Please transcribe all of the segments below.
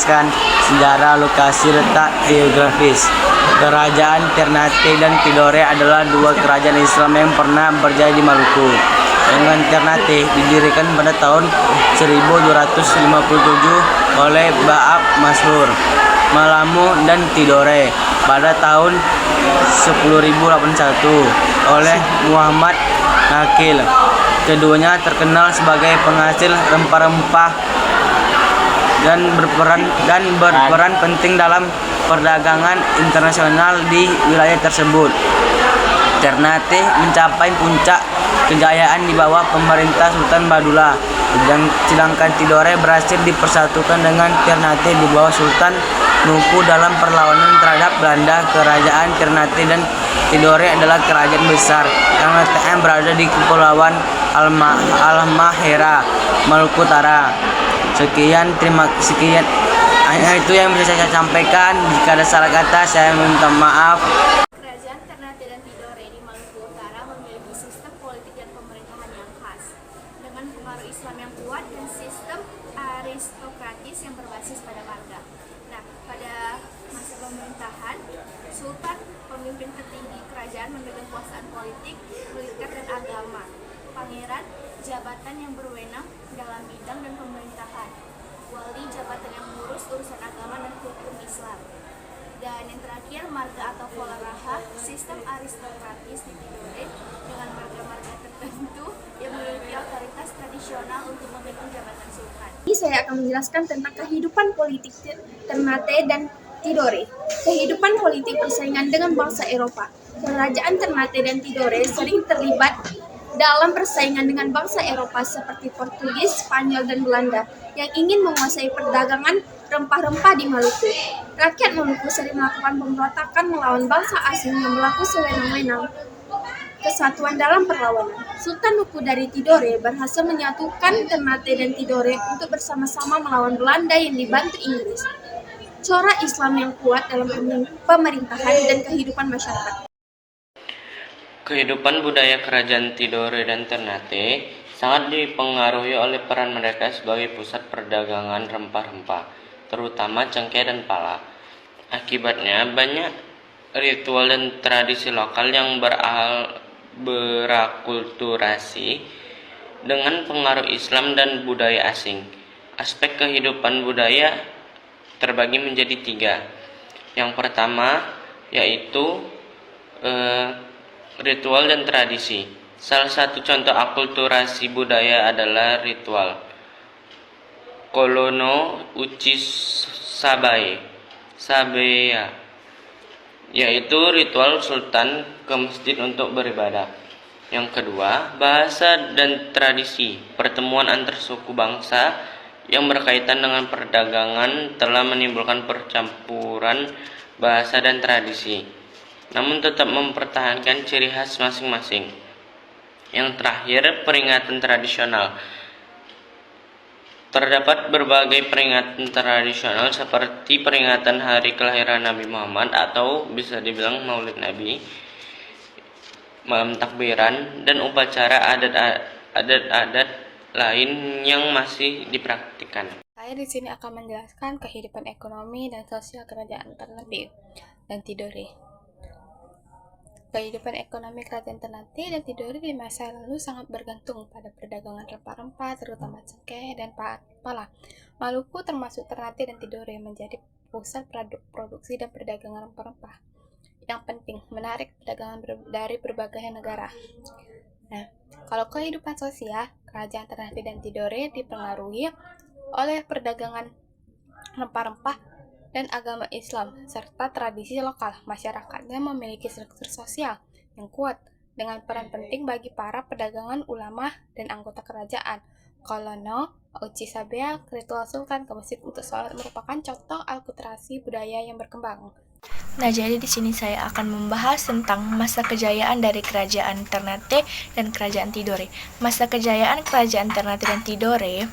menjelaskan sejarah, lokasi, letak geografis. Kerajaan Ternate dan Tidore adalah dua kerajaan Islam yang pernah berjaya di Maluku. Dengan Ternate didirikan pada tahun 1257 oleh Baab Mansur Malamu dan Tidore pada tahun 1081 oleh Muhammad Nakil. Keduanya terkenal sebagai penghasil rempah-rempah dan berperan penting dalam perdagangan internasional di wilayah tersebut. Ternate mencapai puncak kejayaan di bawah pemerintah Sultan Badulla, sedangkan Tidore berhasil dipersatukan dengan Ternate di bawah Sultan Nuku dalam perlawanan terhadap Belanda. Kerajaan Ternate dan Tidore adalah kerajaan besar yang letaknya berada di Kepulauan Halmahera, Maluku Utara. Sekian hanya itu yang bisa saya sampaikan. Jika ada salah kata, saya minta maaf. Kerajaan Ternate dan Tidore di Maluku Utara memiliki sistem politik dan pemerintahan yang khas, dengan pengaruh Islam yang kuat dan sistem aristokratis yang berbasis pada marga. Nah, pada masa pemerintahan, Sultan, pemimpin tertinggi kerajaan, memegang kekuasaan politik, militer, dan agama. Pangeran, jabatan yang berwenang dalam bidang dan pemerintahan. Wali, jabatan yang mengurus urusan agama dan hukum Islam. Dan yang terakhir, marga atau Volaraha, sistem aristokratis di Tidore dengan marga-marga tertentu yang memiliki otoritas tradisional untuk memegang jabatan sultan. Ini saya akan menjelaskan tentang kehidupan politik Ternate dan Tidore. Kehidupan politik persaingan dengan bangsa Eropa. Kerajaan Ternate dan Tidore sering terlibat dalam persaingan dengan bangsa Eropa seperti Portugis, Spanyol, dan Belanda yang ingin menguasai perdagangan rempah-rempah di Maluku. Rakyat Maluku sering melakukan pemberontakan melawan bangsa asing yang berlaku sewenang-wenang kesatuan dalam perlawanan. Sultan Nuku dari Tidore berhasil menyatukan Ternate dan Tidore untuk bersama-sama melawan Belanda yang dibantu Inggris. Corak Islam yang kuat dalam pemerintahan dan kehidupan masyarakat. Kehidupan budaya kerajaan Tidore dan Ternate sangat dipengaruhi oleh peran mereka sebagai pusat perdagangan rempah-rempah, terutama cengkeh dan pala. Akibatnya, banyak ritual dan tradisi lokal yang berakulturasi dengan pengaruh Islam dan budaya asing. Aspek kehidupan budaya terbagi menjadi tiga. Yang pertama yaitu ritual dan tradisi. Salah satu contoh akulturasi budaya adalah ritual Kolono Uchi Sabeya, yaitu ritual sultan ke masjid untuk beribadah. Yang kedua, bahasa dan tradisi. Pertemuan antar suku bangsa yang berkaitan dengan perdagangan telah menimbulkan percampuran bahasa dan tradisi, namun tetap mempertahankan ciri khas masing-masing. Yang terakhir, peringatan tradisional. Terdapat berbagai peringatan tradisional seperti peringatan hari kelahiran Nabi Muhammad atau bisa dibilang Maulid Nabi, malam takbiran, dan upacara adat lain yang masih dipraktikkan. Saya di sini akan menjelaskan kehidupan ekonomi dan sosial kerajaan Ternate dan Tidore. Kehidupan ekonomi kerajaan Ternate dan Tidore di masa lalu sangat bergantung pada perdagangan rempah-rempah, terutama cengkeh dan pala. Maluku termasuk Ternate dan Tidore menjadi pusat produksi dan perdagangan rempah-rempah yang penting, menarik perdagangan dari berbagai negara. Nah, kalau kehidupan sosial, kerajaan Ternate dan Tidore dipengaruhi oleh perdagangan rempah-rempah dan agama Islam, serta tradisi lokal. Masyarakatnya memiliki struktur sosial yang kuat, dengan peran penting bagi para pedagangan, ulama, dan anggota kerajaan. Kolono Uchi Sabeya, ritual sultan ke masjid untuk sholat merupakan contoh akulturasi budaya yang berkembang. Nah, jadi di sini saya akan membahas tentang masa kejayaan dari kerajaan Ternate dan kerajaan Tidore. Masa kejayaan kerajaan Ternate dan Tidore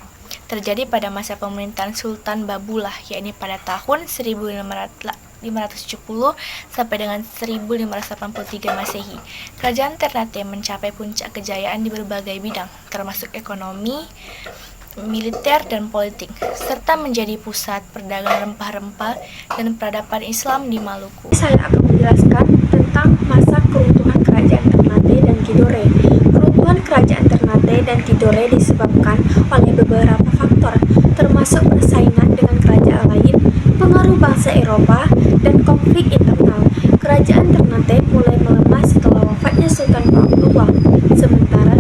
terjadi pada masa pemerintahan Sultan Babullah, yakni pada tahun 1570 sampai dengan 1583 Masehi. Kerajaan Ternate mencapai puncak kejayaan di berbagai bidang, termasuk ekonomi, militer dan politik, serta menjadi pusat perdagangan rempah-rempah dan peradaban Islam di Maluku. Saya akan menjelaskan tentang masa keruntuhan kerajaan Ternate dan Tidore. Keruntuhan kerajaan Ternate dan Tidore disebabkan oleh beberapa faktor, termasuk persaingan dengan kerajaan lain, pengaruh bangsa Eropa, dan konflik internal. Kerajaan Ternate mulai melemah setelah wafatnya Sultan Abdullah, sementara